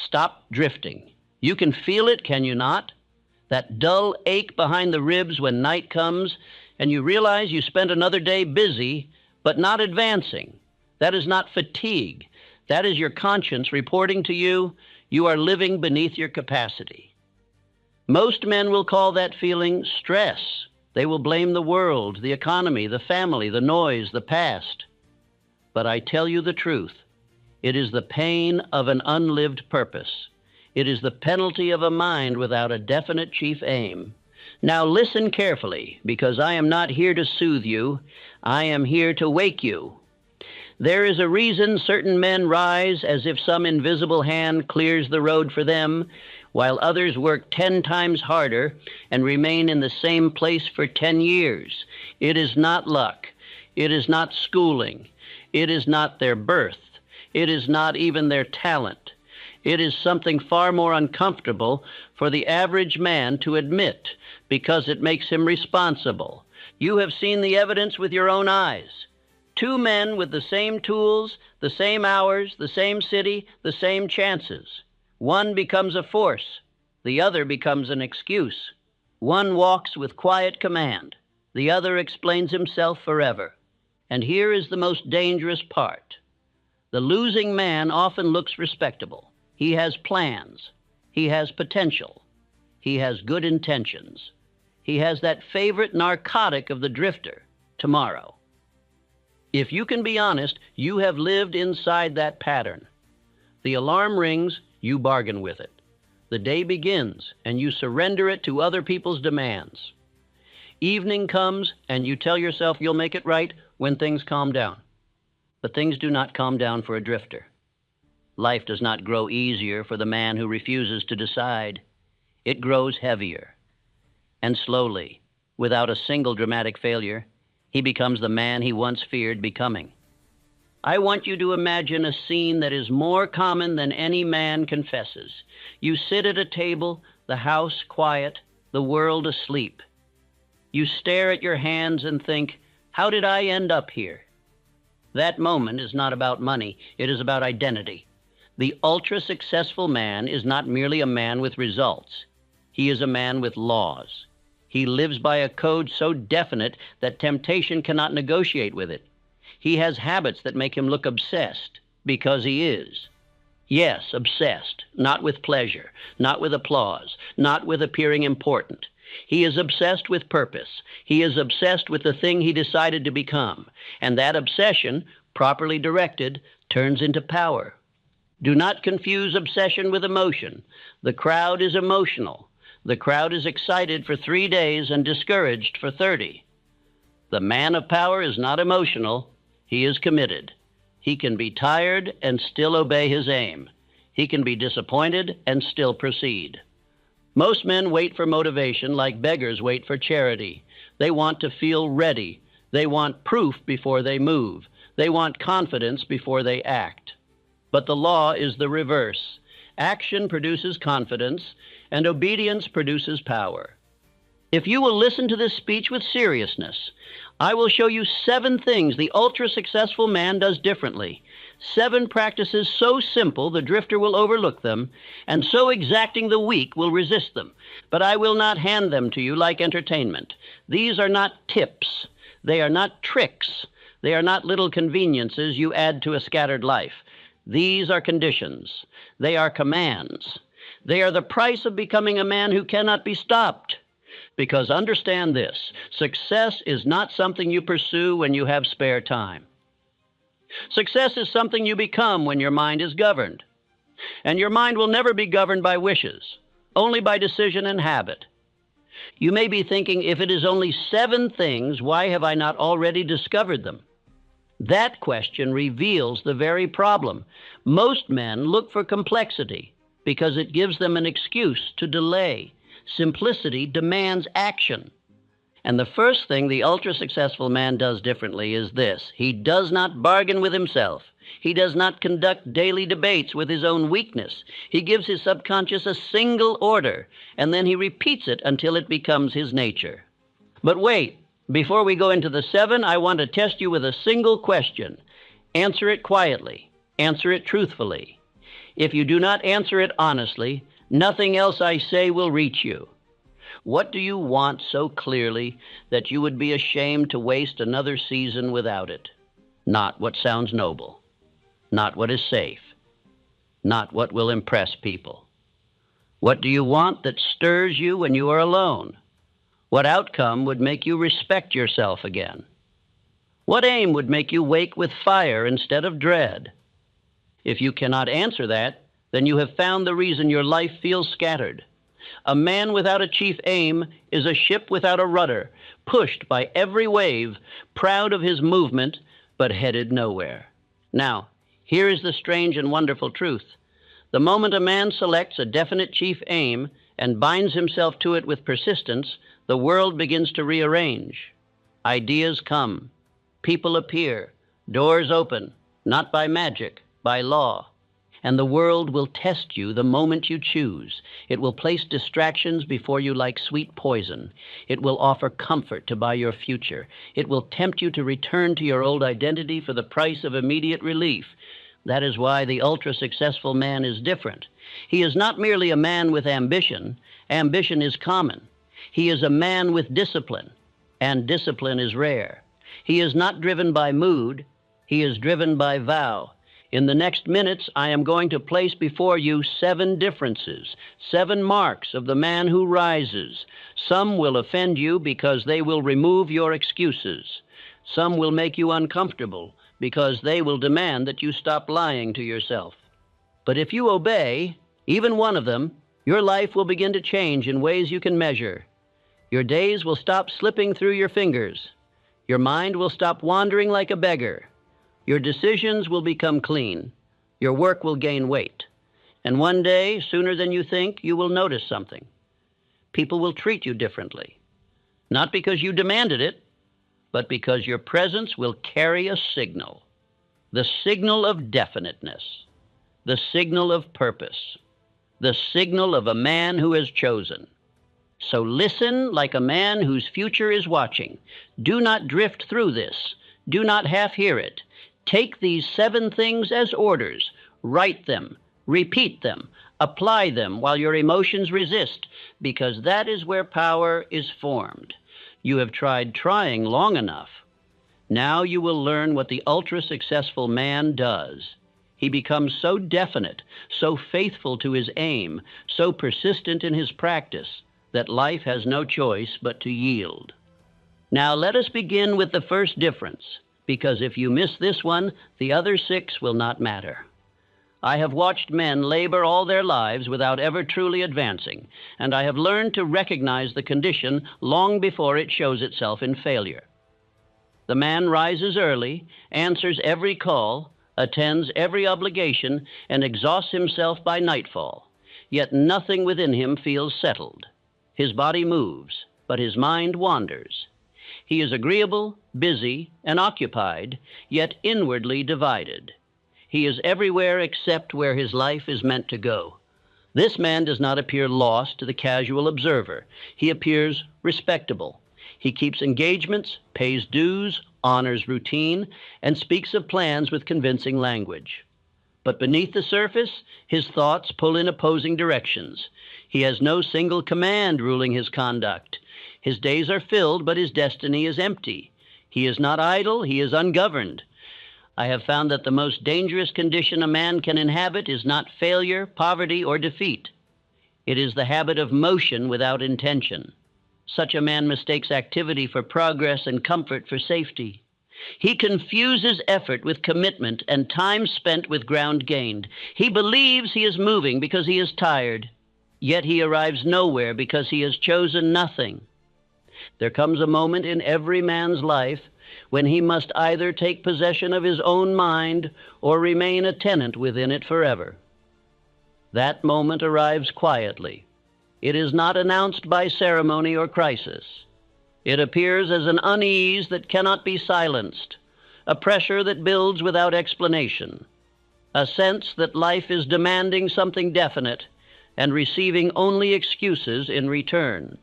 Stop drifting. You can feel it, can you not? That dull ache behind the ribs when night comes and you realize you spent another day busy but not advancing. That is not fatigue. That is your conscience reporting to you you are living beneath your capacity. Most men will call that feeling stress. They will blame the world, the economy, the family, the noise, the past. But I tell you the truth. It is the pain of an unlived purpose. It is the penalty of a mind without a definite chief aim. Now listen carefully, because I am not here to soothe you. I am here to wake you. There is a reason certain men rise as if some invisible hand clears the road for them, while others work 10 times harder and remain in the same place for 10 years. It is not luck. It is not schooling. It is not their birth. It is not even their talent. It is something far more uncomfortable for the average man to admit, because it makes him responsible. You have seen the evidence with your own eyes. 2 men with the same tools, the same hours, the same city, the same chances. One becomes a force. The other becomes an excuse. One walks with quiet command. The other explains himself forever. And here is the most dangerous part. The losing man often looks respectable. He has plans. He has potential. He has good intentions. He has that favorite narcotic of the drifter, tomorrow. If you can be honest, you have lived inside that pattern. The alarm rings, you bargain with it. The day begins, and you surrender it to other people's demands. Evening comes, and you tell yourself you'll make it right when things calm down. But things do not calm down for a drifter. Life does not grow easier for the man who refuses to decide. It grows heavier. And slowly, without a single dramatic failure, he becomes the man he once feared becoming. I want you to imagine a scene that is more common than any man confesses. You sit at a table, the house quiet, the world asleep. You stare at your hands and think, how did I end up here? That moment is not about money, it is about identity. The ultra-successful man is not merely a man with results. He is a man with laws. He lives by a code so definite that temptation cannot negotiate with it. He has habits that make him look obsessed, because he is. Yes, obsessed, not with pleasure, not with applause, not with appearing important. He is obsessed with purpose. He is obsessed with the thing he decided to become. And that obsession, properly directed, turns into power. Do not confuse obsession with emotion. The crowd is emotional. The crowd is excited for 3 days and discouraged for 30. The man of power is not emotional. He is committed. He can be tired and still obey his aim. He can be disappointed and still proceed. Most men wait for motivation like beggars wait for charity. They want to feel ready. They want proof before they move. They want confidence before they act. But the law is the reverse. Action produces confidence, and obedience produces power. If you will listen to this speech with seriousness, I will show you 7 things the ultra-successful man does differently. 7 practices so simple the drifter will overlook them, and so exacting the weak will resist them. But I will not hand them to you like entertainment. These are not tips. They are not tricks. They are not little conveniences you add to a scattered life. These are conditions. They are commands. They are the price of becoming a man who cannot be stopped. Because understand this, success is not something you pursue when you have spare time. Success is something you become when your mind is governed. And your mind will never be governed by wishes, only by decision and habit. You may be thinking, if it is only 7 things, why have I not already discovered them? That question reveals the very problem. Most men look for complexity because it gives them an excuse to delay. Simplicity demands action. And the first thing the ultra-successful man does differently is this. He does not bargain with himself. He does not conduct daily debates with his own weakness. He gives his subconscious a single order, and then he repeats it until it becomes his nature. But wait. Before we go into the 7, I want to test you with a single question. Answer it quietly. Answer it truthfully. If you do not answer it honestly, nothing else I say will reach you. What do you want so clearly that you would be ashamed to waste another season without it? Not what sounds noble, not what is safe, not what will impress people. What do you want that stirs you when you are alone? What outcome would make you respect yourself again? What aim would make you wake with fire instead of dread? If you cannot answer that, then you have found the reason your life feels scattered. A man without a chief aim is a ship without a rudder, pushed by every wave, proud of his movement, but headed nowhere. Now, here is the strange and wonderful truth. The moment a man selects a definite chief aim and binds himself to it with persistence, the world begins to rearrange. Ideas come. People appear. Doors open, not by magic, by law. And the world will test you the moment you choose. It will place distractions before you like sweet poison. It will offer comfort to buy your future. It will tempt you to return to your old identity for the price of immediate relief. That is why the ultra-successful man is different. He is not merely a man with ambition. Ambition is common. He is a man with discipline, and discipline is rare. He is not driven by mood. He is driven by vow. In the next minutes, I am going to place before you 7 differences, 7 marks of the man who rises. Some will offend you because they will remove your excuses. Some will make you uncomfortable because they will demand that you stop lying to yourself. But if you obey, even one of them, your life will begin to change in ways you can measure. Your days will stop slipping through your fingers. Your mind will stop wandering like a beggar. Your decisions will become clean. Your work will gain weight. And one day, sooner than you think, you will notice something. People will treat you differently. Not because you demanded it, but because your presence will carry a signal. The signal of definiteness. The signal of purpose. The signal of a man who has chosen. So listen like a man whose future is watching. Do not drift through this. Do not half hear it. Take these 7 things as orders. Write them. Repeat them. Apply them while your emotions resist, because that is where power is formed. You have tried trying long enough. Now you will learn what the ultra-successful man does. He becomes so definite, so faithful to his aim, so persistent in his practice, that life has no choice but to yield. Now let us begin with the first difference, because if you miss this one, the other 6 will not matter. I have watched men labor all their lives without ever truly advancing, and I have learned to recognize the condition long before it shows itself in failure. The man rises early, answers every call, attends every obligation, and exhausts himself by nightfall, yet nothing within him feels settled. His body moves, but his mind wanders. He is agreeable, busy, and occupied, yet inwardly divided. He is everywhere except where his life is meant to go. This man does not appear lost to the casual observer. He appears respectable. He keeps engagements, pays dues, honors routine, and speaks of plans with convincing language. But beneath the surface, his thoughts pull in opposing directions. He has no single command ruling his conduct. His days are filled, but his destiny is empty. He is not idle, he is ungoverned. I have found that the most dangerous condition a man can inhabit is not failure, poverty, or defeat. It is the habit of motion without intention. Such a man mistakes activity for progress and comfort for safety. He confuses effort with commitment and time spent with ground gained. He believes he is moving because he is tired, yet he arrives nowhere because he has chosen nothing. There comes a moment in every man's life when he must either take possession of his own mind or remain a tenant within it forever. That moment arrives quietly. It is not announced by ceremony or crisis. It appears as an unease that cannot be silenced, a pressure that builds without explanation, a sense that life is demanding something definite and receiving only excuses in return.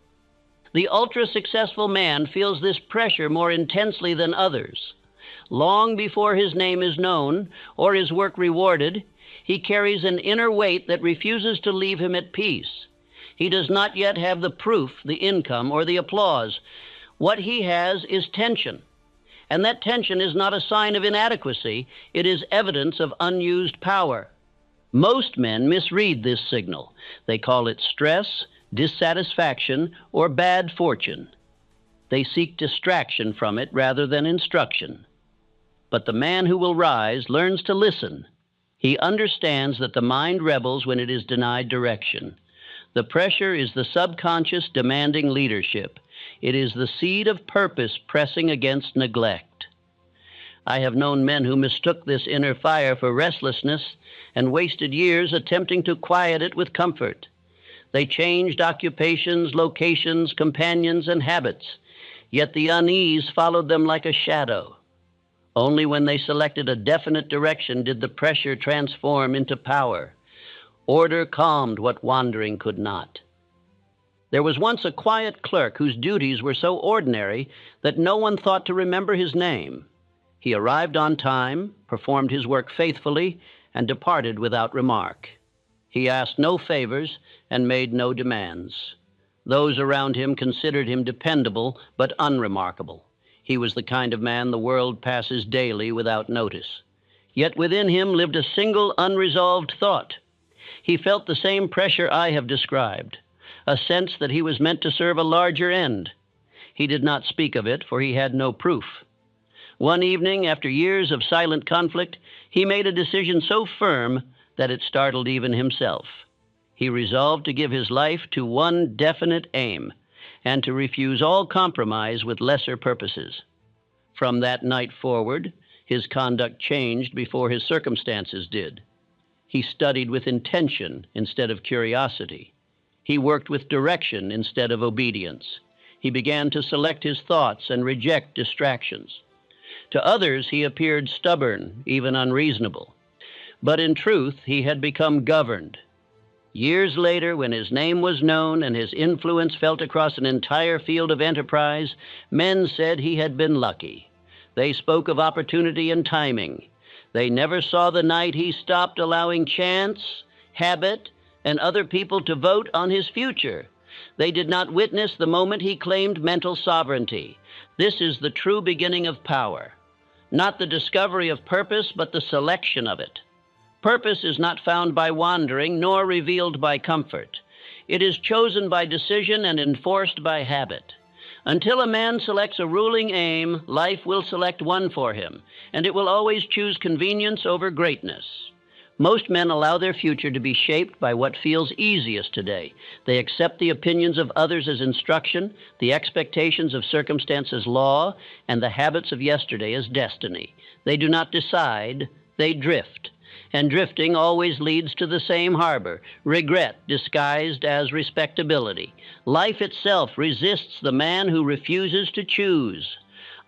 The ultra-successful man feels this pressure more intensely than others. Long before his name is known or his work rewarded, He carries an inner weight that refuses to leave him at peace. He does not yet have the proof, the income, or the applause. What he has is tension. And that tension is not a sign of inadequacy. It is evidence of unused power. Most men misread this signal. They call it stress, dissatisfaction, or bad fortune. They seek distraction from it rather than instruction. But the man who will rise learns to listen. He understands that the mind rebels when it is denied direction. The pressure is the subconscious demanding leadership. It is the seed of purpose pressing against neglect. I have known men who mistook this inner fire for restlessness and wasted years attempting to quiet it with comfort. They changed occupations, locations, companions, and habits, yet the unease followed them like a shadow. Only when they selected a definite direction did the pressure transform into power. Order calmed what wandering could not. There was once a quiet clerk whose duties were so ordinary that no one thought to remember his name. He arrived on time, performed his work faithfully, and departed without remark. He asked no favors and made no demands. Those around him considered him dependable but unremarkable. He was the kind of man the world passes daily without notice. Yet within him lived a single unresolved thought. He felt the same pressure I have described, a sense that he was meant to serve a larger end. He did not speak of it, for he had no proof. One evening, after years of silent conflict, he made a decision so firm that it startled even himself. He resolved to give his life to one definite aim, and to refuse all compromise with lesser purposes. From that night forward, his conduct changed before his circumstances did. He studied with intention instead of curiosity. He worked with direction instead of obedience. He began to select his thoughts and reject distractions. To others, he appeared stubborn, even unreasonable. But in truth, he had become governed. Years later, when his name was known and his influence felt across an entire field of enterprise, men said he had been lucky. They spoke of opportunity and timing. They never saw the night he stopped allowing chance, habit, and other people to vote on his future. They did not witness the moment he claimed mental sovereignty. This is the true beginning of power. Not the discovery of purpose, but the selection of it. Purpose is not found by wandering, nor revealed by comfort. It is chosen by decision and enforced by habit. Until a man selects a ruling aim, life will select one for him, and it will always choose convenience over greatness. Most men allow their future to be shaped by what feels easiest today. They accept the opinions of others as instruction, the expectations of circumstance as law, and the habits of yesterday as destiny. They do not decide, they drift. And drifting always leads to the same harbor, regret disguised as respectability. Life itself resists the man who refuses to choose.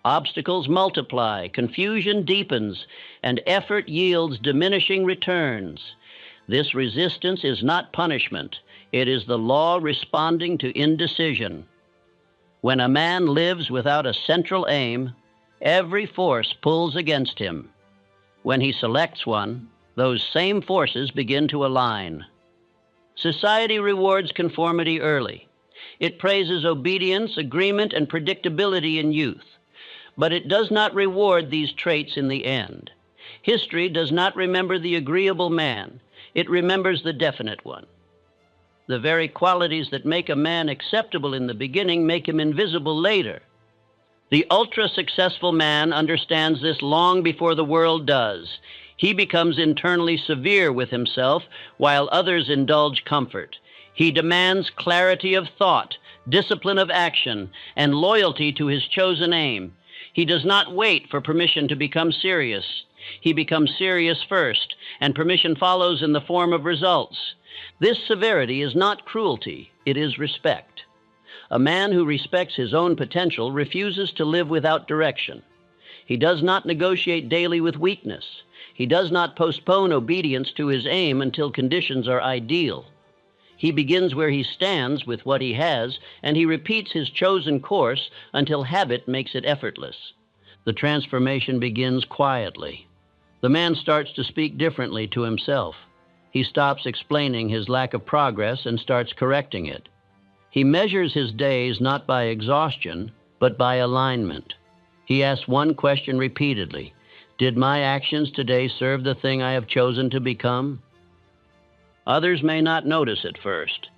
Obstacles multiply, confusion deepens, and effort yields diminishing returns. This resistance is not punishment. It is the law responding to indecision. When a man lives without a central aim, every force pulls against him. When he selects one, those same forces begin to align. Society rewards conformity early. It praises obedience, agreement, and predictability in youth. But it does not reward these traits in the end. History does not remember the agreeable man. It remembers the definite one. The very qualities that make a man acceptable in the beginning make him invisible later. The ultra-successful man understands this long before the world does. He becomes internally severe with himself, while others indulge comfort. He demands clarity of thought, discipline of action, and loyalty to his chosen aim. He does not wait for permission to become serious. He becomes serious first, and permission follows in the form of results. This severity is not cruelty, it is respect. A man who respects his own potential refuses to live without direction. He does not negotiate daily with weakness. He does not postpone obedience to his aim until conditions are ideal. He begins where he stands with what he has, and he repeats his chosen course until habit makes it effortless. The transformation begins quietly. The man starts to speak differently to himself. He stops explaining his lack of progress and starts correcting it. He measures his days not by exhaustion, but by alignment. He asks one question repeatedly: did my actions today serve the thing I have chosen to become? Others may not notice at first,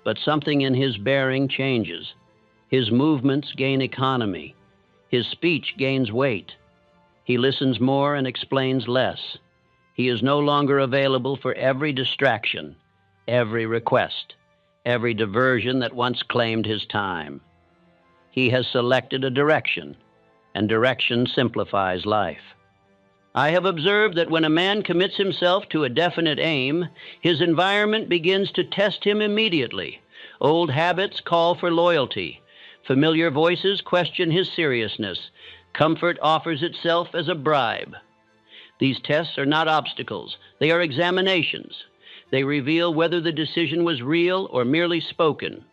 but something in his bearing changes. His movements gain economy. His speech gains weight. He listens more and explains less. He is no longer available for every distraction, every request, every diversion that once claimed his time. He has selected a direction, and direction simplifies life. I have observed that when a man commits himself to a definite aim, his environment begins to test him immediately. Old habits call for loyalty. Familiar voices question his seriousness. Comfort offers itself as a bribe. These tests are not obstacles. They are examinations. They reveal whether the decision was real or merely spoken.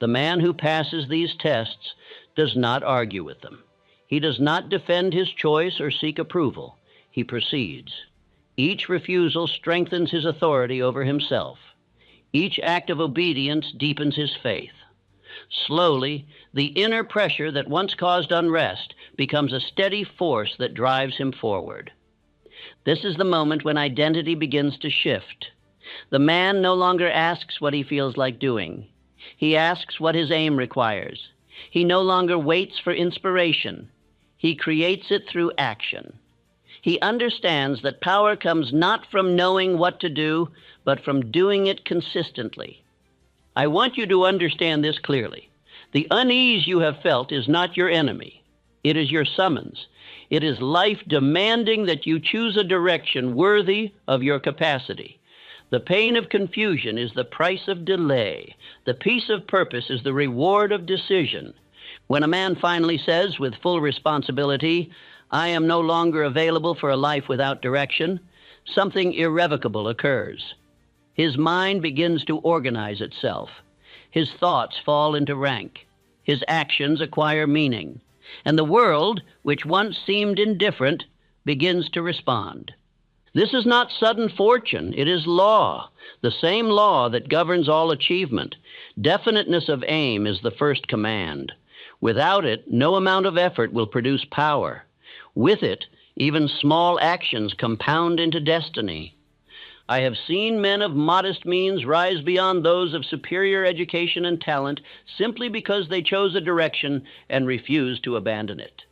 The man who passes these tests does not argue with them. He does not defend his choice or seek approval. He proceeds. Each refusal strengthens his authority over himself. Each act of obedience deepens his faith. Slowly, the inner pressure that once caused unrest becomes a steady force that drives him forward. This is the moment when identity begins to shift. The man no longer asks what he feels like doing. He asks what his aim requires. He no longer waits for inspiration. He creates it through action. He understands that power comes not from knowing what to do, but from doing it consistently. I want you to understand this clearly. The unease you have felt is not your enemy. It is your summons. It is life demanding that you choose a direction worthy of your capacity. The pain of confusion is the price of delay. The peace of purpose is the reward of decision. When a man finally says with full responsibility, "I am no longer available for a life without direction," something irrevocable occurs. His mind begins to organize itself. His thoughts fall into rank. His actions acquire meaning. And the world, which once seemed indifferent, begins to respond. This is not sudden fortune. It is law, the same law that governs all achievement. Definiteness of aim is the first command. Without it, no amount of effort will produce power. With it, even small actions compound into destiny. I have seen men of modest means rise beyond those of superior education and talent simply because they chose a direction and refused to abandon it.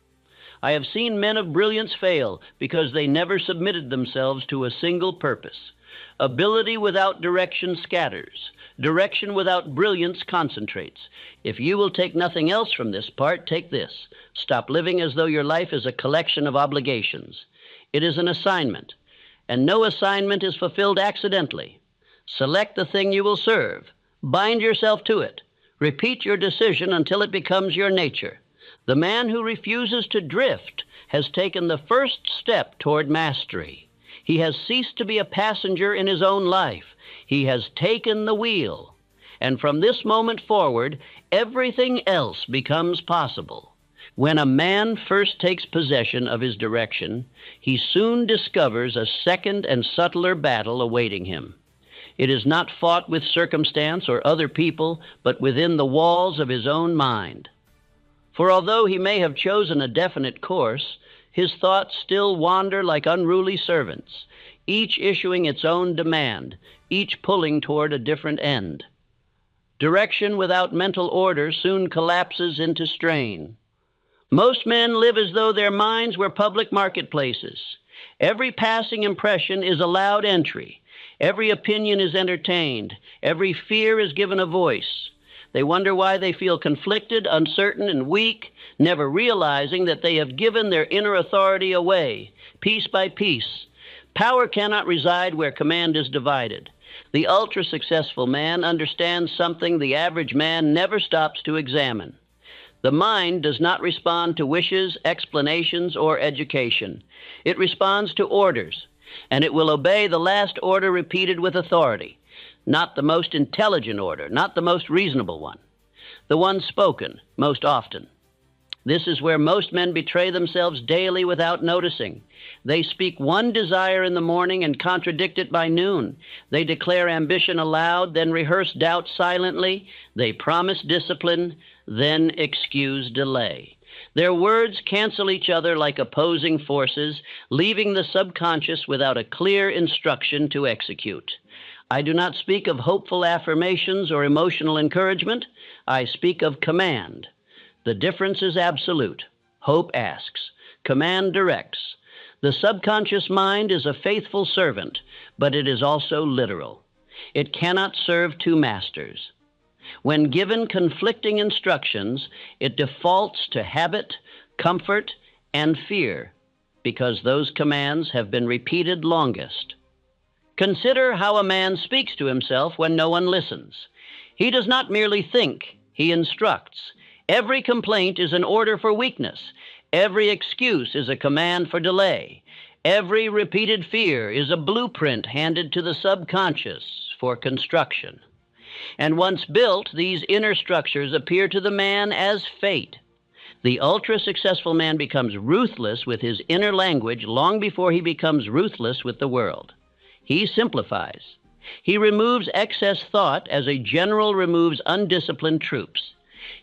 I have seen men of brilliance fail because they never submitted themselves to a single purpose. Ability without direction scatters. Direction without brilliance concentrates. If you will take nothing else from this part, take this. Stop living as though your life is a collection of obligations. It is an assignment, and no assignment is fulfilled accidentally. Select the thing you will serve. Bind yourself to it. Repeat your decision until it becomes your nature. The man who refuses to drift has taken the first step toward mastery. He has ceased to be a passenger in his own life. He has taken the wheel. And from this moment forward, everything else becomes possible. When a man first takes possession of his direction, he soon discovers a second and subtler battle awaiting him. It is not fought with circumstance or other people, but within the walls of his own mind. For although he may have chosen a definite course, his thoughts still wander like unruly servants, each issuing its own demand, each pulling toward a different end. Direction without mental order soon collapses into strain. Most men live as though their minds were public marketplaces. Every passing impression is allowed entry. Every opinion is entertained. Every fear is given a voice. They wonder why they feel conflicted, uncertain, and weak, never realizing that they have given their inner authority away, piece by piece. Power cannot reside where command is divided. The ultra-successful man understands something the average man never stops to examine. The mind does not respond to wishes, explanations, or education. It responds to orders, and it will obey the last order repeated with authority. Not the most intelligent order, not the most reasonable one. The one spoken most often. This is where most men betray themselves daily without noticing. They speak one desire in the morning and contradict it by noon. They declare ambition aloud, then rehearse doubt silently. They promise discipline, then excuse delay. Their words cancel each other like opposing forces, leaving the subconscious without a clear instruction to execute. I do not speak of hopeful affirmations or emotional encouragement. I speak of command. The difference is absolute. Hope asks. Command directs. The subconscious mind is a faithful servant, but it is also literal. It cannot serve two masters. When given conflicting instructions, it defaults to habit, comfort, and fear, because those commands have been repeated longest. Consider how a man speaks to himself when no one listens. He does not merely think, he instructs. Every complaint is an order for weakness. Every excuse is a command for delay. Every repeated fear is a blueprint handed to the subconscious for construction. And once built, these inner structures appear to the man as fate. The ultra-successful man becomes ruthless with his inner language long before he becomes ruthless with the world. He simplifies. He removes excess thought as a general removes undisciplined troops.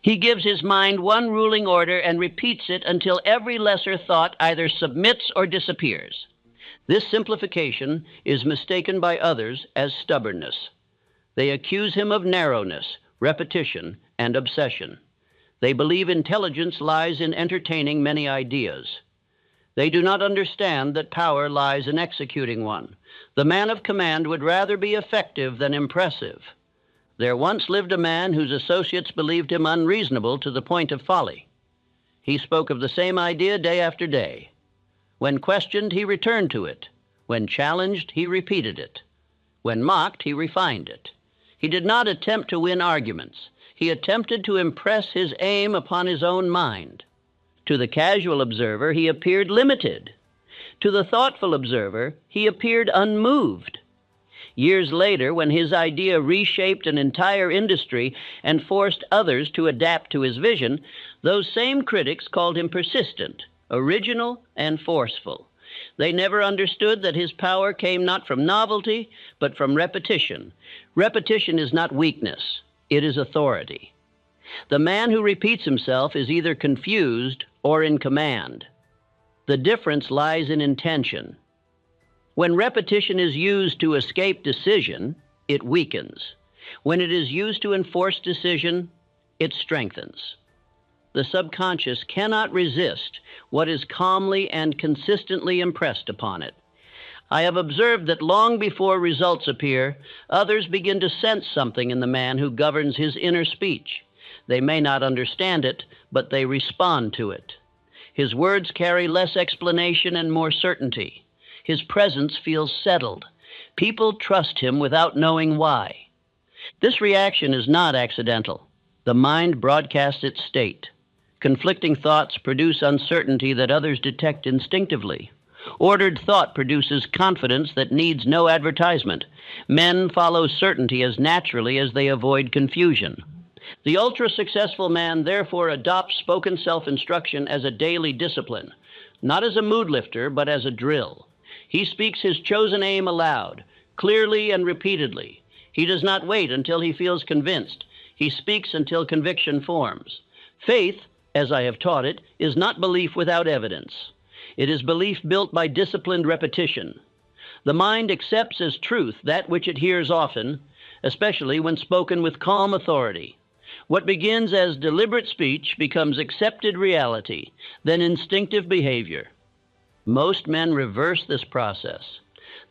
He gives his mind one ruling order and repeats it until every lesser thought either submits or disappears. This simplification is mistaken by others as stubbornness. They accuse him of narrowness, repetition, and obsession. They believe intelligence lies in entertaining many ideas. They do not understand that power lies in executing one. The man of command would rather be effective than impressive. There once lived a man whose associates believed him unreasonable to the point of folly. He spoke of the same idea day after day. When questioned, he returned to it. When challenged, he repeated it. When mocked, he refined it. He did not attempt to win arguments. He attempted to impress his aim upon his own mind. To the casual observer, he appeared limited. To the thoughtful observer, he appeared unmoved. Years later, when his idea reshaped an entire industry and forced others to adapt to his vision, those same critics called him persistent, original, and forceful. They never understood that his power came not from novelty, but from repetition. Repetition is not weakness, it is authority. The man who repeats himself is either confused or in command. The difference lies in intention. When repetition is used to escape decision, it weakens. When it is used to enforce decision, it strengthens. The subconscious cannot resist what is calmly and consistently impressed upon it. I have observed that long before results appear, others begin to sense something in the man who governs his inner speech. They may not understand it, but they respond to it. His words carry less explanation and more certainty. His presence feels settled. People trust him without knowing why. This reaction is not accidental. The mind broadcasts its state. Conflicting thoughts produce uncertainty that others detect instinctively. Ordered thought produces confidence that needs no advertisement. Men follow certainty as naturally as they avoid confusion. The ultra-successful man therefore adopts spoken self-instruction as a daily discipline, not as a mood lifter, but as a drill. He speaks his chosen aim aloud, clearly and repeatedly. He does not wait until he feels convinced. He speaks until conviction forms. Faith, as I have taught it, is not belief without evidence. It is belief built by disciplined repetition. The mind accepts as truth that which it hears often, especially when spoken with calm authority. What begins as deliberate speech becomes accepted reality, then instinctive behavior. Most men reverse this process.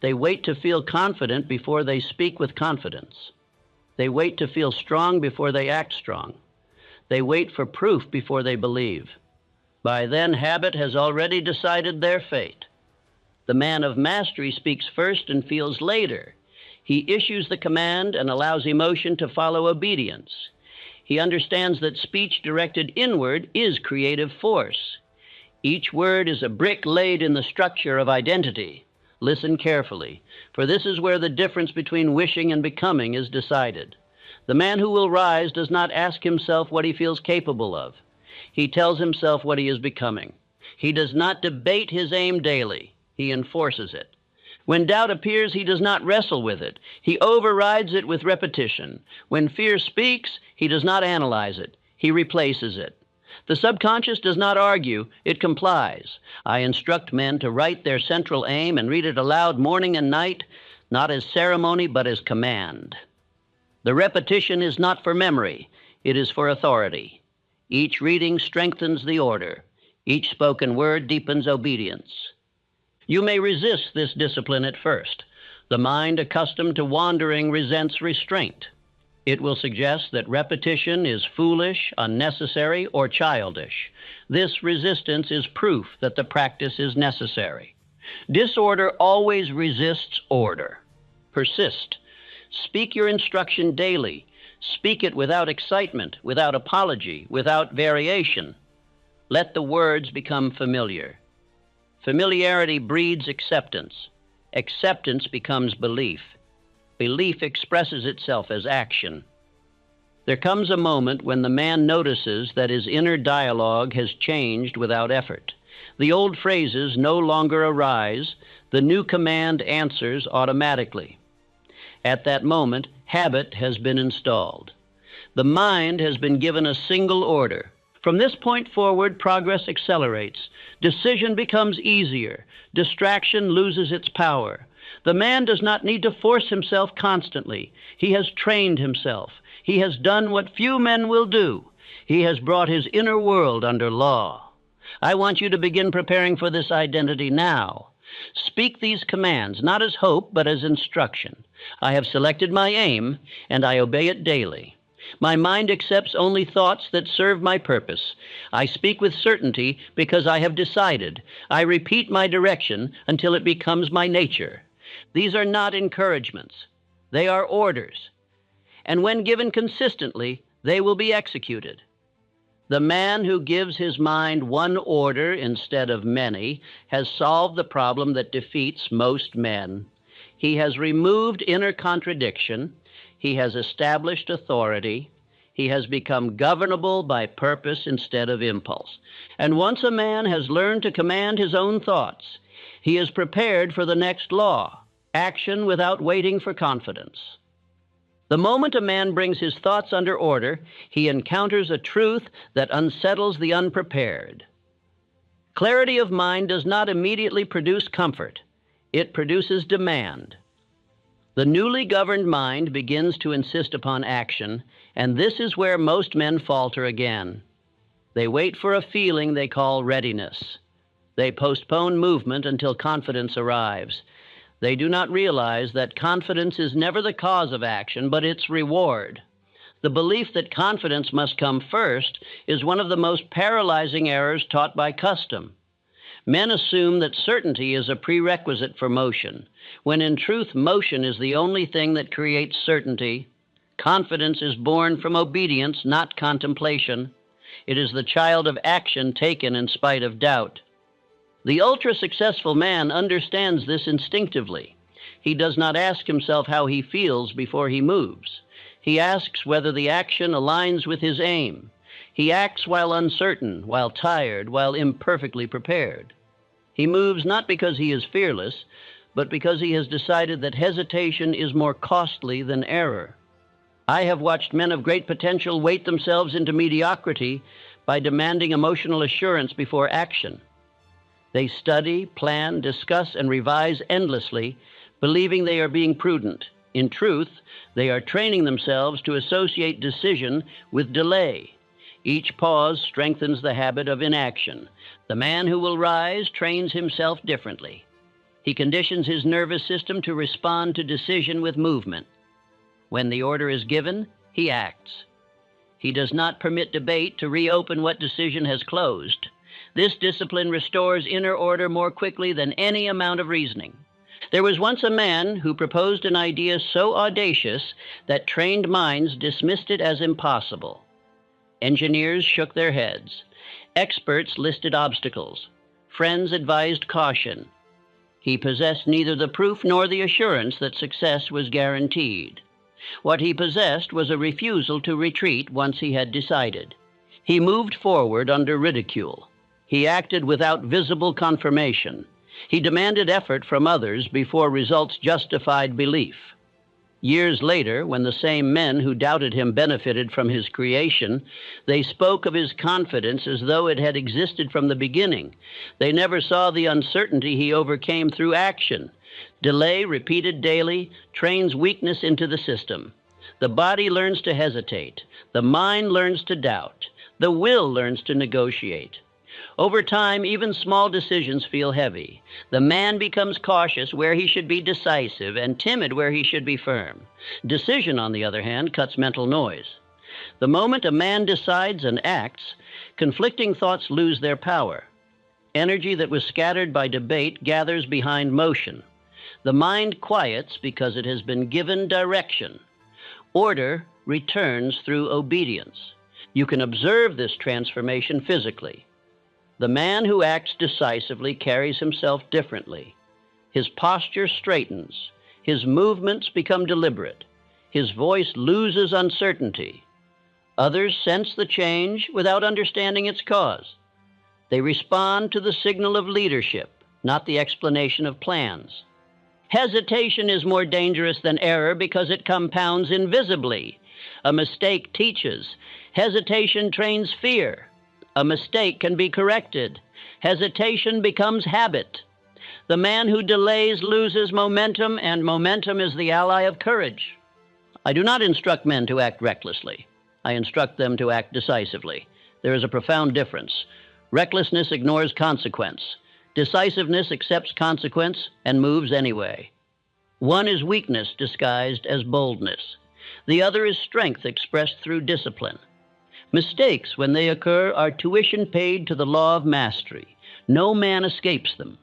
They wait to feel confident before they speak with confidence. They wait to feel strong before they act strong. They wait for proof before they believe. By then, habit has already decided their fate. The man of mastery speaks first and feels later. He issues the command and allows emotion to follow obedience. He understands that speech directed inward is creative force. Each word is a brick laid in the structure of identity. Listen carefully, for this is where the difference between wishing and becoming is decided. The man who will rise does not ask himself what he feels capable of. He tells himself what he is becoming. He does not debate his aim daily. He enforces it. When doubt appears, he does not wrestle with it. He overrides it with repetition. When fear speaks, he does not analyze it. He replaces it. The subconscious does not argue, it complies. I instruct men to write their central aim and read it aloud morning and night, not as ceremony, but as command. The repetition is not for memory, it is for authority. Each reading strengthens the order. Each spoken word deepens obedience. You may resist this discipline at first. The mind accustomed to wandering resents restraint. It will suggest that repetition is foolish, unnecessary, or childish. This resistance is proof that the practice is necessary. Disorder always resists order. Persist. Speak your instruction daily. Speak it without excitement, without apology, without variation. Let the words become familiar. Familiarity breeds acceptance. Acceptance becomes belief. Belief expresses itself as action. There comes a moment when the man notices that his inner dialogue has changed without effort. The old phrases no longer arise. The new command answers automatically. At that moment, habit has been installed. The mind has been given a single order. From this point forward, progress accelerates. Decision becomes easier. Distraction loses its power. The man does not need to force himself constantly. He has trained himself. He has done what few men will do. He has brought his inner world under law. I want you to begin preparing for this identity now. Speak these commands, not as hope, but as instruction. I have selected my aim, and I obey it daily. My mind accepts only thoughts that serve my purpose. I speak with certainty because I have decided. I repeat my direction until it becomes my nature. These are not encouragements. They are orders. And when given consistently, they will be executed. The man who gives his mind one order instead of many has solved the problem that defeats most men. He has removed inner contradiction. He has established authority. He has become governable by purpose instead of impulse. And once a man has learned to command his own thoughts, he is prepared for the next law, action without waiting for confidence. The moment a man brings his thoughts under order, he encounters a truth that unsettles the unprepared. Clarity of mind does not immediately produce comfort. It produces demand. The newly governed mind begins to insist upon action, and this is where most men falter again. They wait for a feeling they call readiness. They postpone movement until confidence arrives. They do not realize that confidence is never the cause of action, but its reward. The belief that confidence must come first is one of the most paralyzing errors taught by custom. Men assume that certainty is a prerequisite for motion, when in truth motion is the only thing that creates certainty. Confidence is born from obedience, not contemplation. It is the child of action taken in spite of doubt. The ultra-successful man understands this instinctively. He does not ask himself how he feels before he moves. He asks whether the action aligns with his aim. He acts while uncertain, while tired, while imperfectly prepared. He moves not because he is fearless, but because he has decided that hesitation is more costly than error. I have watched men of great potential weight themselves into mediocrity by demanding emotional assurance before action. They study, plan, discuss, and revise endlessly, believing they are being prudent. In truth, they are training themselves to associate decision with delay. Each pause strengthens the habit of inaction. The man who will rise trains himself differently. He conditions his nervous system to respond to decision with movement. When the order is given, he acts. He does not permit debate to reopen what decision has closed. This discipline restores inner order more quickly than any amount of reasoning. There was once a man who proposed an idea so audacious that trained minds dismissed it as impossible. Engineers shook their heads. Experts listed obstacles. Friends advised caution. He possessed neither the proof nor the assurance that success was guaranteed. What he possessed was a refusal to retreat once he had decided. He moved forward under ridicule. He acted without visible confirmation. He demanded effort from others before results justified belief. Years later, when the same men who doubted him benefited from his creation, they spoke of his confidence as though it had existed from the beginning. They never saw the uncertainty he overcame through action. Delay, repeated daily, trains weakness into the system. The body learns to hesitate. The mind learns to doubt. The will learns to negotiate. Over time, even small decisions feel heavy. The man becomes cautious where he should be decisive and timid where he should be firm. Decision, on the other hand, cuts mental noise. The moment a man decides and acts, conflicting thoughts lose their power. Energy that was scattered by debate gathers behind motion. The mind quiets because it has been given direction. Order returns through obedience. You can observe this transformation physically. The man who acts decisively carries himself differently. His posture straightens. His movements become deliberate. His voice loses uncertainty. Others sense the change without understanding its cause. They respond to the signal of leadership, not the explanation of plans. Hesitation is more dangerous than error because it compounds invisibly. A mistake teaches. Hesitation trains fear. A mistake can be corrected. Hesitation becomes habit. The man who delays loses momentum, and momentum is the ally of courage. I do not instruct men to act recklessly. I instruct them to act decisively. There is a profound difference. Recklessness ignores consequence. Decisiveness accepts consequence and moves anyway. One is weakness disguised as boldness. The other is strength expressed through discipline. Mistakes, when they occur, are tuition paid to the law of mastery. No man escapes them.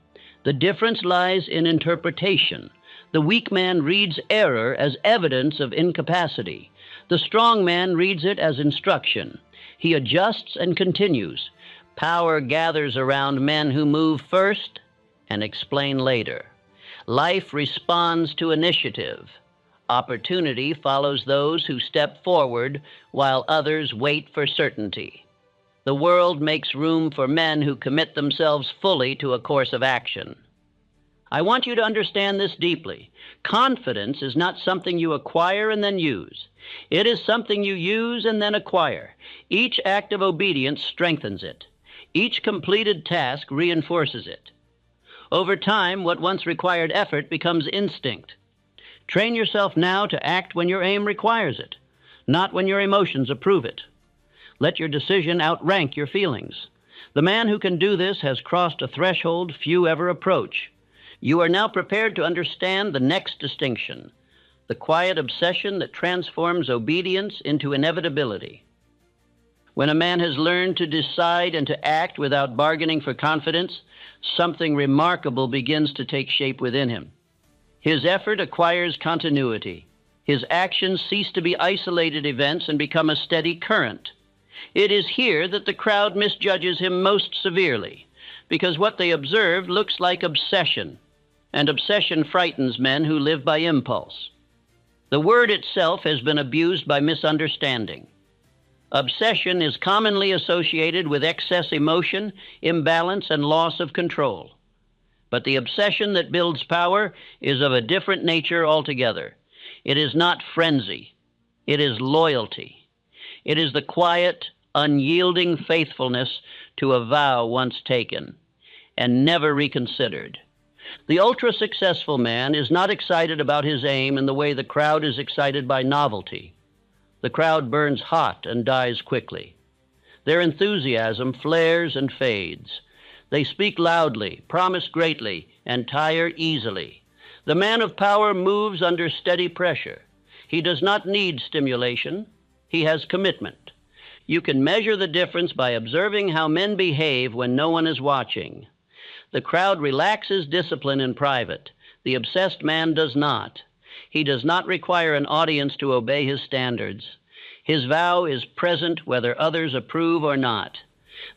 The difference lies in interpretation. The weak man reads error as evidence of incapacity. The strong man reads it as instruction. He adjusts and continues. Power gathers around men who move first and explain later. Life responds to initiative. Opportunity follows those who step forward while others wait for certainty. The world makes room for men who commit themselves fully to a course of action. I want you to understand this deeply. Confidence is not something you acquire and then use. It is something you use and then acquire. Each act of obedience strengthens it. Each completed task reinforces it. Over time, what once required effort becomes instinct. Train yourself now to act when your aim requires it, not when your emotions approve it. Let your decision outrank your feelings. The man who can do this has crossed a threshold few ever approach. You are now prepared to understand the next distinction, the quiet obsession that transforms obedience into inevitability. When a man has learned to decide and to act without bargaining for confidence, something remarkable begins to take shape within him. His effort acquires continuity. His actions cease to be isolated events and become a steady current. It is here that the crowd misjudges him most severely, because what they observe looks like obsession, and obsession frightens men who live by impulse. The word itself has been abused by misunderstanding. Obsession is commonly associated with excess emotion, imbalance, and loss of control. But the obsession that builds power is of a different nature altogether. It is not frenzy. It is loyalty. It is the quiet, unyielding faithfulness to a vow once taken and never reconsidered. The ultra-successful man is not excited about his aim in the way the crowd is excited by novelty. The crowd burns hot and dies quickly. Their enthusiasm flares and fades. They speak loudly, promise greatly, and tire easily. The man of power moves under steady pressure. He does not need stimulation. He has commitment. You can measure the difference by observing how men behave when no one is watching. The crowd relaxes discipline in private. The obsessed man does not. He does not require an audience to obey his standards. His vow is present whether others approve or not.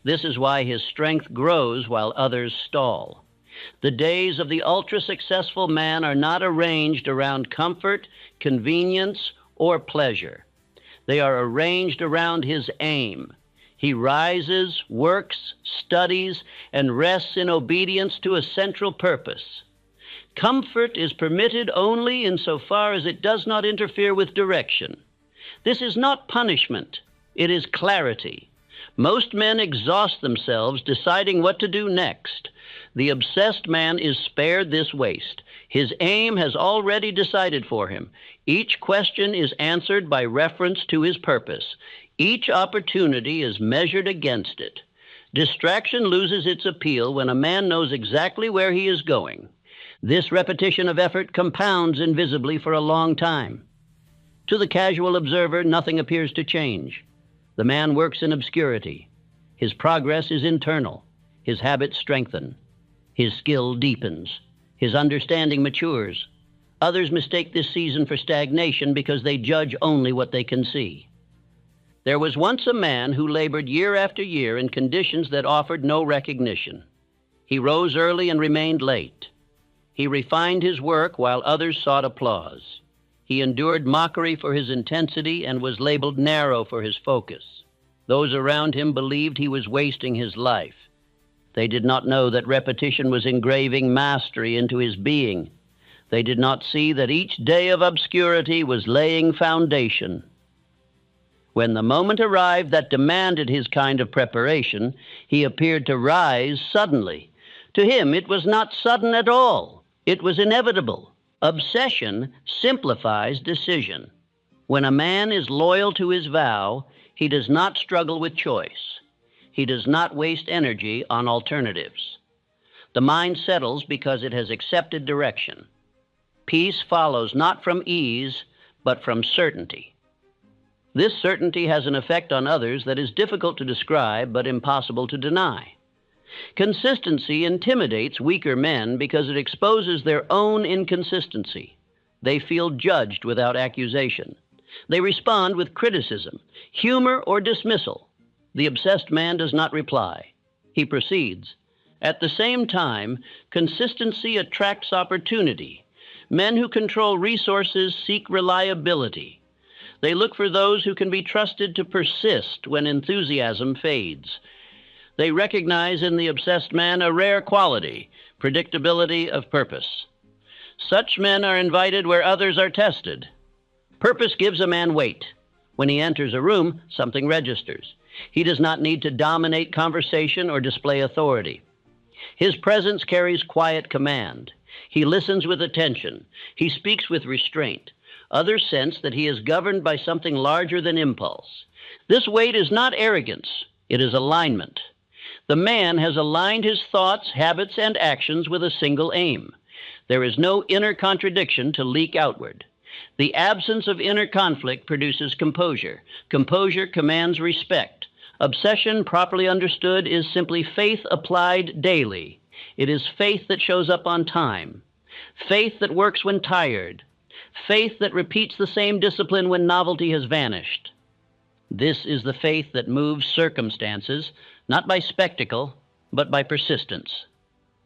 This is why his strength grows while others stall. The days of the ultra-successful man are not arranged around comfort, convenience, or pleasure. They are arranged around his aim. He rises, works, studies, and rests in obedience to a central purpose. Comfort is permitted only insofar as it does not interfere with direction. This is not punishment, it is clarity. Most men exhaust themselves deciding what to do next. The obsessed man is spared this waste. His aim has already decided for him. Each question is answered by reference to his purpose. Each opportunity is measured against it. Distraction loses its appeal when a man knows exactly where he is going. This repetition of effort compounds invisibly for a long time. To the casual observer, nothing appears to change. The man works in obscurity. His progress is internal. His habits strengthen. His skill deepens. His understanding matures. Others mistake this season for stagnation because they judge only what they can see. There was once a man who labored year after year in conditions that offered no recognition. He rose early and remained late. He refined his work while others sought applause. He endured mockery for his intensity and was labeled narrow for his focus. Those around him believed he was wasting his life. They did not know that repetition was engraving mastery into his being. They did not see that each day of obscurity was laying foundation. When the moment arrived that demanded his kind of preparation, he appeared to rise suddenly. To him, it was not sudden at all. It was inevitable. Obsession simplifies decision. When a man is loyal to his vow, he does not struggle with choice. He does not waste energy on alternatives. The mind settles because it has accepted direction. Peace follows not from ease, but from certainty. This certainty has an effect on others that is difficult to describe but impossible to deny. Consistency intimidates weaker men because it exposes their own inconsistency. They feel judged without accusation. They respond with criticism, humor, or dismissal. The obsessed man does not reply. He proceeds. At the same time, consistency attracts opportunity. Men who control resources seek reliability. They look for those who can be trusted to persist when enthusiasm fades. They recognize in the obsessed man a rare quality, predictability of purpose. Such men are invited where others are tested. Purpose gives a man weight. When he enters a room, something registers. He does not need to dominate conversation or display authority. His presence carries quiet command. He listens with attention. He speaks with restraint. Others sense that he is governed by something larger than impulse. This weight is not arrogance. It is alignment. The man has aligned his thoughts, habits, and actions with a single aim. There is no inner contradiction to leak outward. The absence of inner conflict produces composure. Composure commands respect. Obsession, properly understood, is simply faith applied daily. It is faith that shows up on time. Faith that works when tired. Faith that repeats the same discipline when novelty has vanished. This is the faith that moves circumstances, not by spectacle, but by persistence.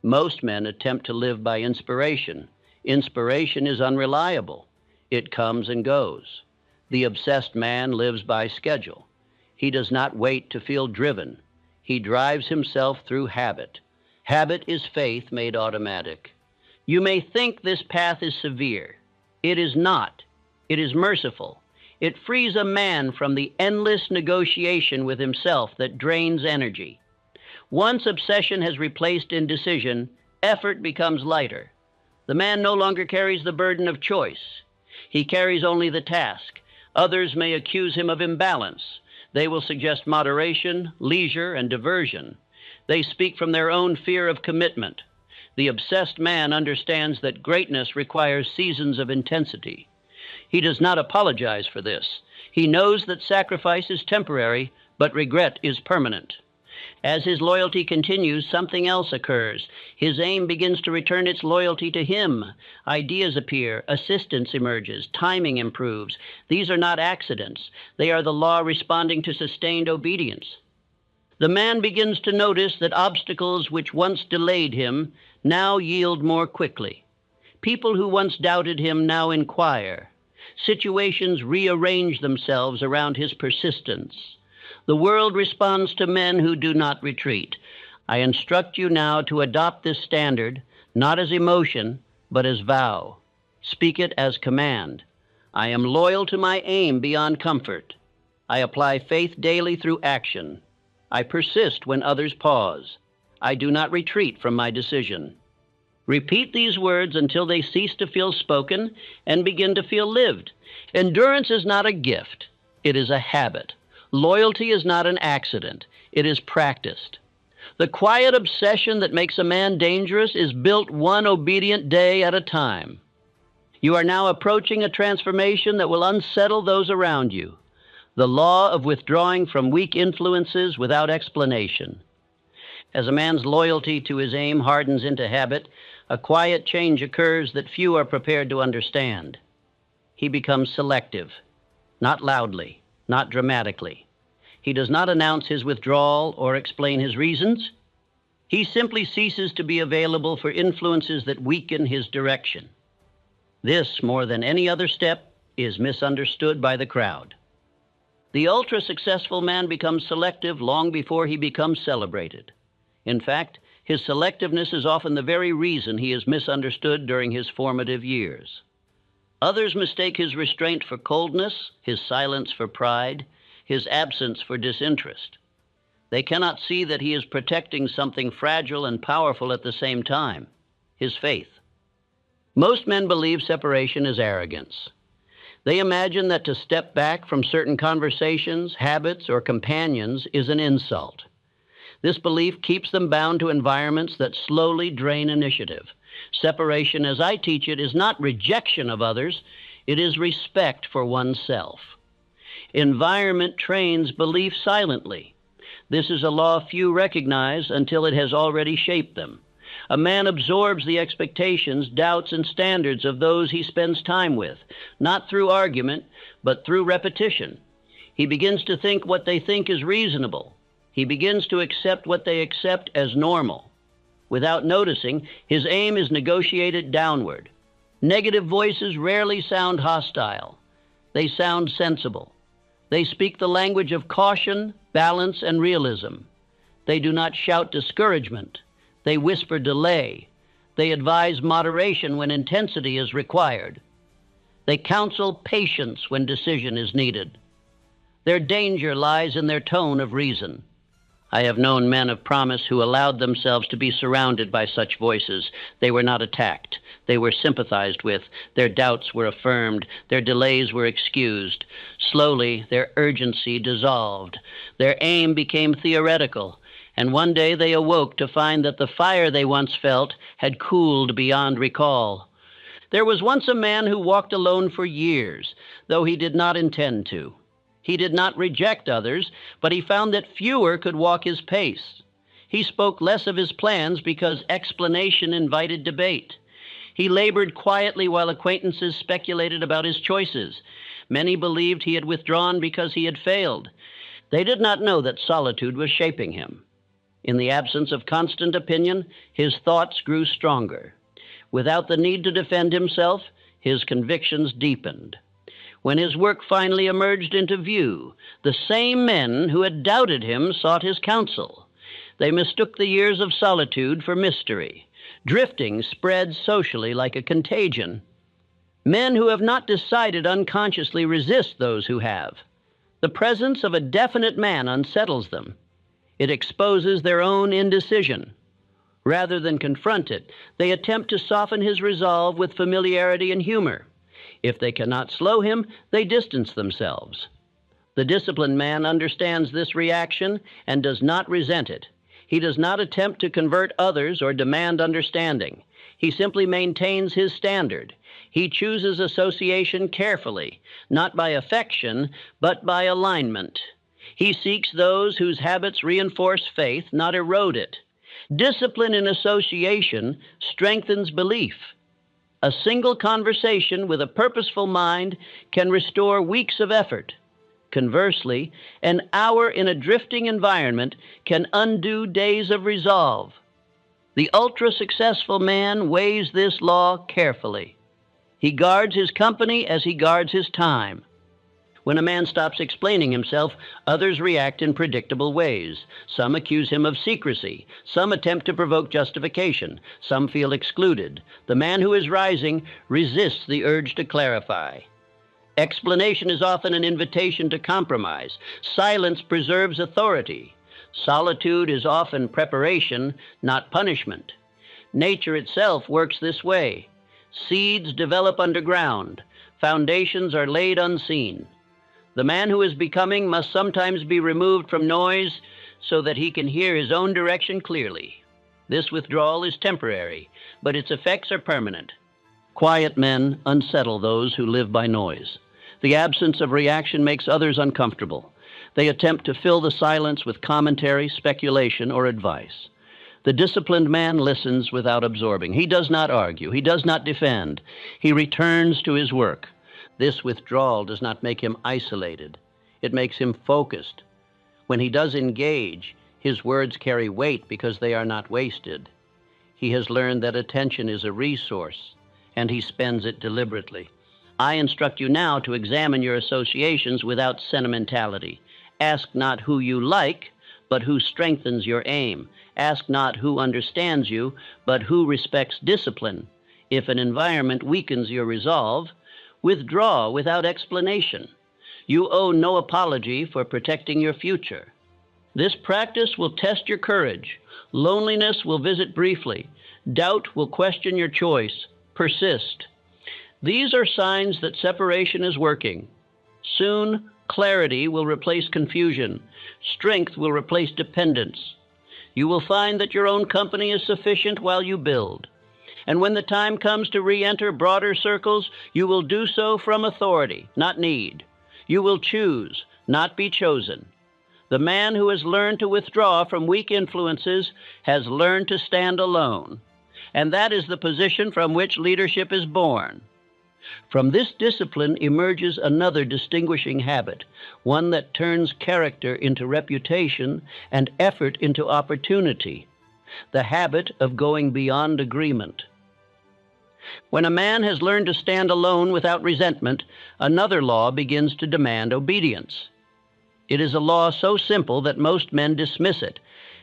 Most men attempt to live by inspiration. Inspiration is unreliable. It comes and goes. The obsessed man lives by schedule. He does not wait to feel driven. He drives himself through habit. Habit is faith made automatic. You may think this path is severe. It is not. It is merciful. It frees a man from the endless negotiation with himself that drains energy. Once obsession has replaced indecision, effort becomes lighter. The man no longer carries the burden of choice. He carries only the task. Others may accuse him of imbalance. They will suggest moderation, leisure, and diversion. They speak from their own fear of commitment. The obsessed man understands that greatness requires seasons of intensity. He does not apologize for this. He knows that sacrifice is temporary, but regret is permanent. As his loyalty continues, something else occurs. His aim begins to return its loyalty to him. Ideas appear, assistance emerges, timing improves. These are not accidents. They are the law responding to sustained obedience. The man begins to notice that obstacles which once delayed him now yield more quickly. People who once doubted him now inquire. Situations rearrange themselves around his persistence. The world responds to men who do not retreat. I instruct you now to adopt this standard, not as emotion, but as vow. Speak it as command. I am loyal to my aim beyond comfort. I apply faith daily through action. I persist when others pause. I do not retreat from my decision. Repeat these words until they cease to feel spoken and begin to feel lived. Endurance is not a gift. It is a habit. Loyalty is not an accident. It is practiced. The quiet obsession that makes a man dangerous is built one obedient day at a time. You are now approaching a transformation that will unsettle those around you. The law of withdrawing from weak influences without explanation. As a man's loyalty to his aim hardens into habit, a quiet change occurs that few are prepared to understand. He becomes selective, not loudly, not dramatically. He does not announce his withdrawal or explain his reasons. He simply ceases to be available for influences that weaken his direction. This, more than any other step, is misunderstood by the crowd. The ultra-successful man becomes selective long before he becomes celebrated. In fact, his selectiveness is often the very reason he is misunderstood during his formative years. Others mistake his restraint for coldness, his silence for pride, his absence for disinterest. They cannot see that he is protecting something fragile and powerful at the same time, his faith. Most men believe separation is arrogance. They imagine that to step back from certain conversations, habits, or companions is an insult. This belief keeps them bound to environments that slowly drain initiative. Separation, as I teach it, is not rejection of others, it is respect for oneself. Environment trains belief silently. This is a law few recognize until it has already shaped them. A man absorbs the expectations, doubts, and standards of those he spends time with, not through argument, but through repetition. He begins to think what they think is reasonable. He begins to accept what they accept as normal. Without noticing, his aim is negotiated downward. Negative voices rarely sound hostile. They sound sensible. They speak the language of caution, balance, and realism. They do not shout discouragement. They whisper delay. They advise moderation when intensity is required. They counsel patience when decision is needed. Their danger lies in their tone of reason. I have known men of promise who allowed themselves to be surrounded by such voices. They were not attacked. They were sympathized with. Their doubts were affirmed. Their delays were excused. Slowly, their urgency dissolved. Their aim became theoretical. And one day they awoke to find that the fire they once felt had cooled beyond recall. There was once a man who walked alone for years, though he did not intend to. He did not reject others, but he found that fewer could walk his pace. He spoke less of his plans because explanation invited debate. He labored quietly while acquaintances speculated about his choices. Many believed he had withdrawn because he had failed. They did not know that solitude was shaping him. In the absence of constant opinion, his thoughts grew stronger. Without the need to defend himself, his convictions deepened. When his work finally emerged into view, the same men who had doubted him sought his counsel. They mistook the years of solitude for mystery. Drifting spreads socially like a contagion. Men who have not decided unconsciously resist those who have. The presence of a definite man unsettles them. It exposes their own indecision. Rather than confront it, they attempt to soften his resolve with familiarity and humor. If they cannot slow him, they distance themselves. The disciplined man understands this reaction and does not resent it. He does not attempt to convert others or demand understanding. He simply maintains his standard. He chooses association carefully, not by affection, but by alignment. He seeks those whose habits reinforce faith, not erode it. Discipline in association strengthens belief. A single conversation with a purposeful mind can restore weeks of effort. Conversely, an hour in a drifting environment can undo days of resolve. The ultra-successful man weighs this law carefully. He guards his company as he guards his time. When a man stops explaining himself, others react in predictable ways. Some accuse him of secrecy. Some attempt to provoke justification. Some feel excluded. The man who is rising resists the urge to clarify. Explanation is often an invitation to compromise. Silence preserves authority. Solitude is often preparation, not punishment. Nature itself works this way. Seeds develop underground. Foundations are laid unseen. The man who is becoming must sometimes be removed from noise so that he can hear his own direction clearly. This withdrawal is temporary, but its effects are permanent. Quiet men unsettle those who live by noise. The absence of reaction makes others uncomfortable. They attempt to fill the silence with commentary, speculation, or advice. The disciplined man listens without absorbing. He does not argue. He does not defend. He returns to his work. This withdrawal does not make him isolated. It makes him focused. When he does engage, his words carry weight because they are not wasted. He has learned that attention is a resource, and he spends it deliberately. I instruct you now to examine your associations without sentimentality. Ask not who you like, but who strengthens your aim. Ask not who understands you, but who respects discipline. If an environment weakens your resolve, withdraw without explanation. You owe no apology for protecting your future. This practice will test your courage. Loneliness will visit briefly. Doubt will question your choice. Persist. These are signs that separation is working. Soon, clarity will replace confusion. Strength will replace dependence. You will find that your own company is sufficient while you build. And when the time comes to re-enter broader circles, you will do so from authority, not need. You will choose, not be chosen. The man who has learned to withdraw from weak influences has learned to stand alone. And that is the position from which leadership is born. From this discipline emerges another distinguishing habit, one that turns character into reputation and effort into opportunity, the habit of going beyond agreement. When a man has learned to stand alone without resentment, another law begins to demand obedience. It is a law so simple that most men dismiss it,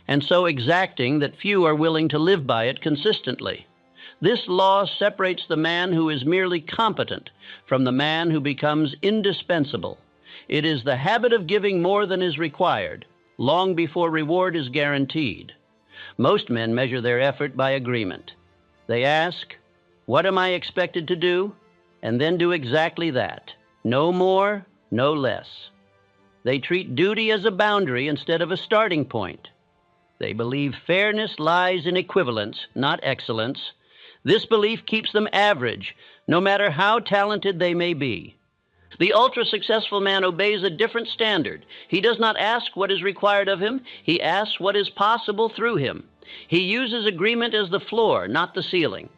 and so exacting that few are willing to live by it consistently. This law separates the man who is merely competent from the man who becomes indispensable. It is the habit of giving more than is required, long before reward is guaranteed. Most men measure their effort by agreement. They ask, "What am I expected to do?" and then do exactly that. No more, no less. They treat duty as a boundary instead of a starting point. They believe fairness lies in equivalence, not excellence. This belief keeps them average, no matter how talented they may be. The ultra-successful man obeys a different standard. He does not ask what is required of him. He asks what is possible through him. He uses agreement as the floor, not the ceiling.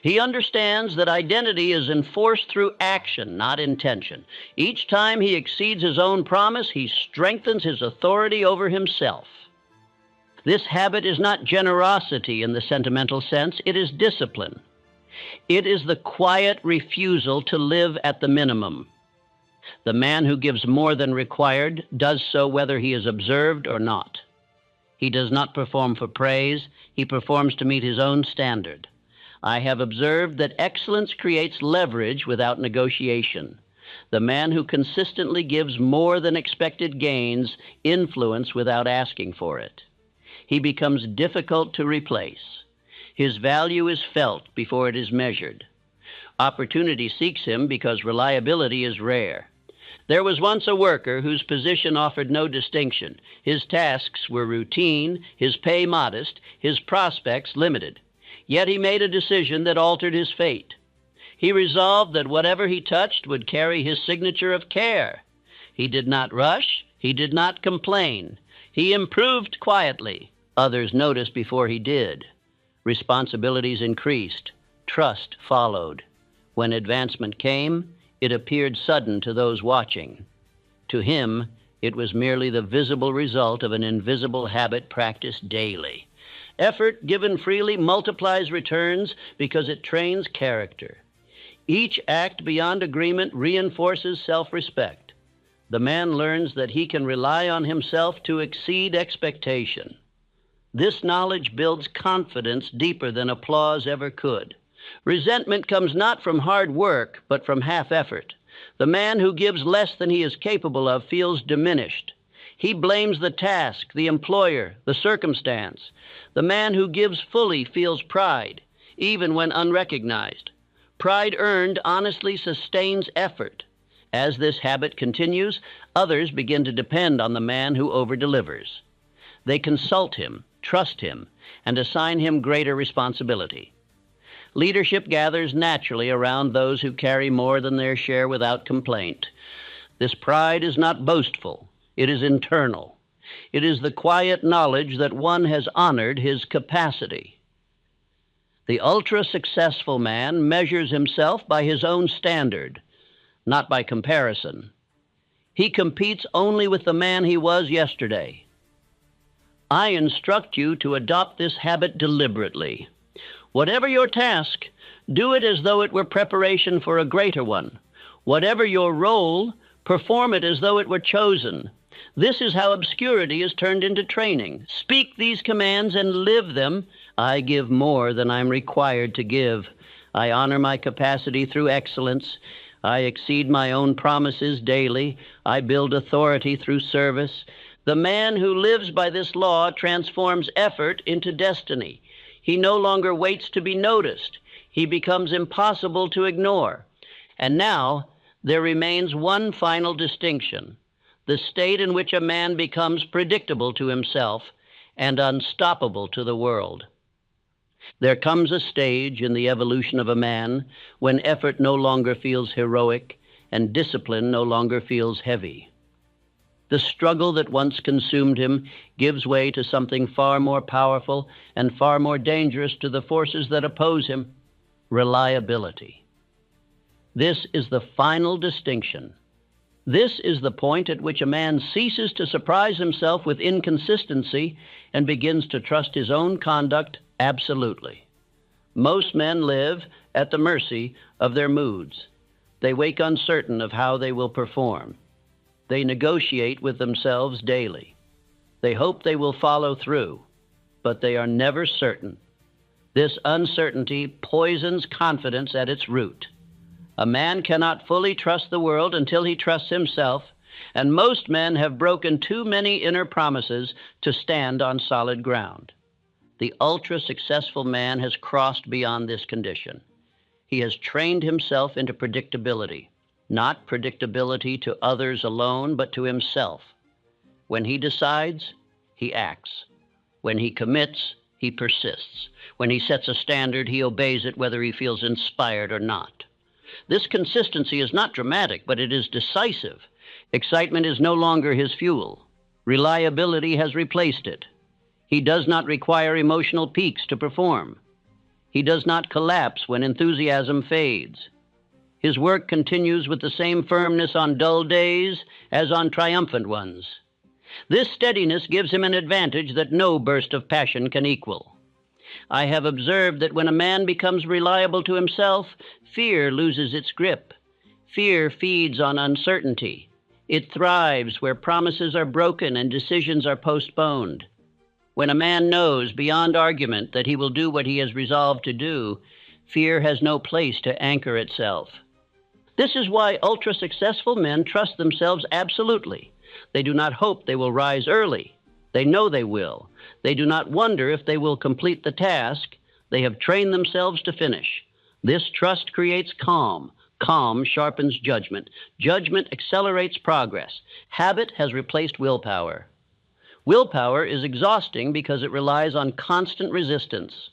He understands that identity is enforced through action, not intention. Each time he exceeds his own promise, he strengthens his authority over himself. This habit is not generosity in the sentimental sense, it is discipline. It is the quiet refusal to live at the minimum. The man who gives more than required does so whether he is observed or not. He does not perform for praise, he performs to meet his own standard. I have observed that excellence creates leverage without negotiation. The man who consistently gives more than expected gains influence without asking for it. He becomes difficult to replace. His value is felt before it is measured. Opportunity seeks him because reliability is rare. There was once a worker whose position offered no distinction. His tasks were routine, his pay modest, his prospects limited. Yet he made a decision that altered his fate. He resolved that whatever he touched would carry his signature of care. He did not rush, he did not complain. He improved quietly. Others noticed before he did. Responsibilities increased. Trust followed. When advancement came, it appeared sudden to those watching. To him, it was merely the visible result of an invisible habit practiced daily. Effort given freely multiplies returns because it trains character. Each act beyond agreement reinforces self-respect. The man learns that he can rely on himself to exceed expectation. This knowledge builds confidence deeper than applause ever could. Resentment comes not from hard work, but from half effort. The man who gives less than he is capable of feels diminished. He blames the task, the employer, the circumstance. The man who gives fully feels pride, even when unrecognized. Pride earned honestly sustains effort. As this habit continues, others begin to depend on the man who over-delivers. They consult him, trust him, and assign him greater responsibility. Leadership gathers naturally around those who carry more than their share without complaint. This pride is not boastful. It is internal. It is the quiet knowledge that one has honored his capacity. The ultra-successful man measures himself by his own standard, not by comparison. He competes only with the man he was yesterday. I instruct you to adopt this habit deliberately. Whatever your task, do it as though it were preparation for a greater one. Whatever your role, perform it as though it were chosen. This is how obscurity is turned into training. Speak these commands and live them. I give more than I'm required to give. I honor my capacity through excellence. I exceed my own promises daily. I build authority through service. The man who lives by this law transforms effort into destiny. He no longer waits to be noticed. He becomes impossible to ignore. And now there remains one final distinction: the state in which a man becomes predictable to himself and unstoppable to the world. There comes a stage in the evolution of a man when effort no longer feels heroic and discipline no longer feels heavy. The struggle that once consumed him gives way to something far more powerful and far more dangerous to the forces that oppose him: reliability. This is the final distinction. This is the point at which a man ceases to surprise himself with inconsistency and begins to trust his own conduct absolutely. Most men live at the mercy of their moods. They wake uncertain of how they will perform. They negotiate with themselves daily. They hope they will follow through, but they are never certain. This uncertainty poisons confidence at its root. A man cannot fully trust the world until he trusts himself, and most men have broken too many inner promises to stand on solid ground. The ultra-successful man has crossed beyond this condition. He has trained himself into predictability, not predictability to others alone, but to himself. When he decides, he acts. When he commits, he persists. When he sets a standard, he obeys it whether he feels inspired or not. This consistency is not dramatic, but it is decisive. Excitement is no longer his fuel. Reliability has replaced it. He does not require emotional peaks to perform. He does not collapse when enthusiasm fades. His work continues with the same firmness on dull days as on triumphant ones. This steadiness gives him an advantage that no burst of passion can equal. I have observed that when a man becomes reliable to himself, fear loses its grip. Fear feeds on uncertainty. It thrives where promises are broken and decisions are postponed. When a man knows beyond argument that he will do what he has resolved to do, fear has no place to anchor itself. This is why ultra-successful men trust themselves absolutely. They do not hope they will rise early. They know they will. They do not wonder if they will complete the task. They have trained themselves to finish. This trust creates calm. Calm sharpens judgment. Judgment accelerates progress. Habit has replaced willpower. Willpower is exhausting because it relies on constant resistance.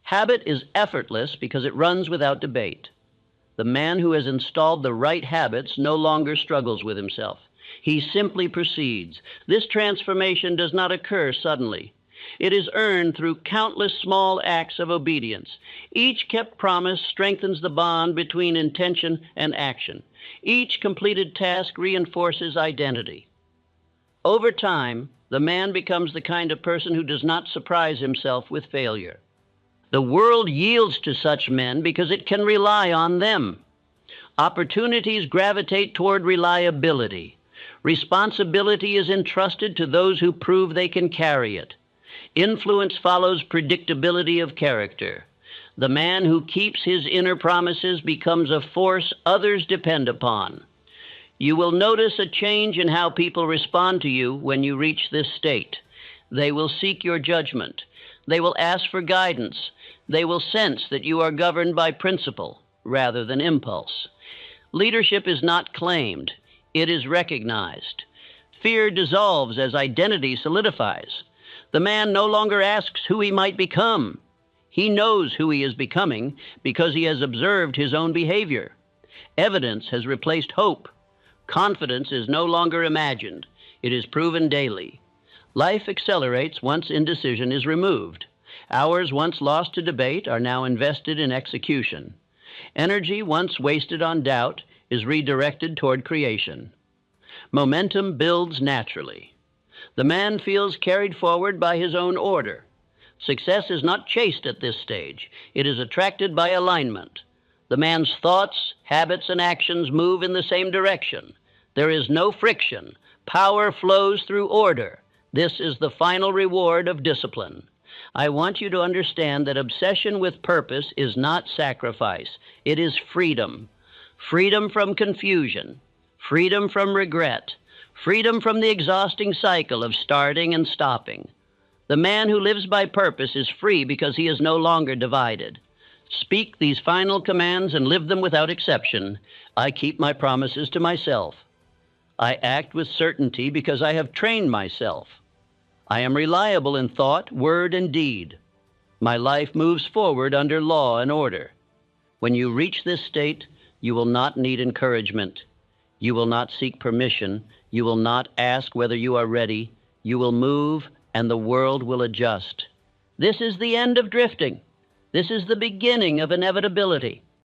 Habit is effortless because it runs without debate. The man who has installed the right habits no longer struggles with himself. He simply proceeds. This transformation does not occur suddenly. It is earned through countless small acts of obedience. Each kept promise strengthens the bond between intention and action. Each completed task reinforces identity. Over time, the man becomes the kind of person who does not surprise himself with failure. The world yields to such men because it can rely on them. Opportunities gravitate toward reliability. Responsibility is entrusted to those who prove they can carry it. Influence follows predictability of character. The man who keeps his inner promises becomes a force others depend upon. You will notice a change in how people respond to you when you reach this state. They will seek your judgment. They will ask for guidance. They will sense that you are governed by principle rather than impulse. Leadership is not claimed. It is recognized. Fear dissolves as identity solidifies. The man no longer asks who he might become. He knows who he is becoming because he has observed his own behavior. Evidence has replaced hope. Confidence is no longer imagined. It is proven daily. Life accelerates once indecision is removed. Hours once lost to debate are now invested in execution. Energy once wasted on doubt is redirected toward creation. Momentum builds naturally. The man feels carried forward by his own order. Success is not chased at this stage. It is attracted by alignment. The man's thoughts, habits, and actions move in the same direction. There is no friction. Power flows through order. This is the final reward of discipline. I want you to understand that obsession with purpose is not sacrifice. It is freedom. Freedom from confusion. Freedom from regret. Freedom from the exhausting cycle of starting and stopping. The man who lives by purpose is free because he is no longer divided. Speak these final commands and live them without exception. I keep my promises to myself. I act with certainty because I have trained myself. I am reliable in thought, word, and deed. My life moves forward under law and order. When you reach this state, you will not need encouragement. You will not seek permission. You will not ask whether you are ready. You will move, and the world will adjust. This is the end of drifting. This is the beginning of inevitability.